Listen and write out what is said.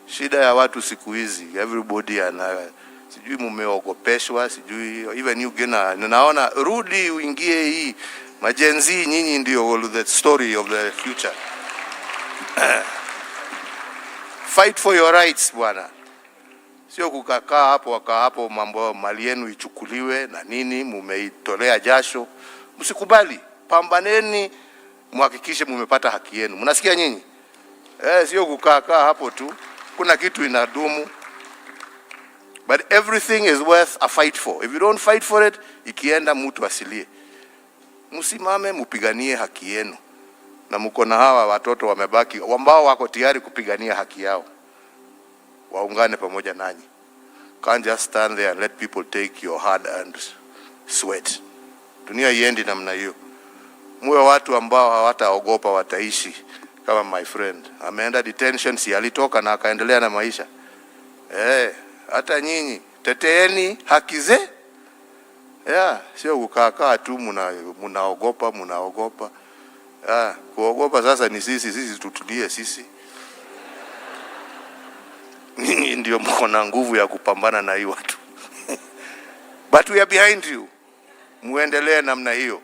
Shida ya watu siku hizi, everybody sijui mumeogopeshwa, sijui even you gena, naona rudi uingie hii majenzi, nyinyi ndio the story of the future. Fight for your rights bwana, sio kukaa hapo mambo mali yenu ichukuliwe na nini, mumeitolea jasho. Msikubali, pambaneni, muhakikishe mumepata haki yenu. Mnasikia nyinyi? Sio kukaa hapo tu, kuna kitu inadumu. But everything is worth a fight for. If you don't fight for it, ikienda mtu asilie. Msimame mupiganie haki yenu. Na mko na hawa watoto wamebaki ambao wako tayari kupigania haki yao. Waungane pamoja nanyi. Can't just stand there and let people take your hard earned sweat. Dunia iendi namna hiyo. Muwe watu ambao hawataogopa, wataishi kama my friend. Ameenda detention, si alitoka na akaendelea na maisha. Hata nyinyi teteeni haki ze. Sio kukaa tu munaogopa. Kuogopa sasa ni sisi tutulie sisi. Nyinyi ndio mko na nguvu ya kupambana na hii watu. But we are behind you. Muendelee namna hiyo.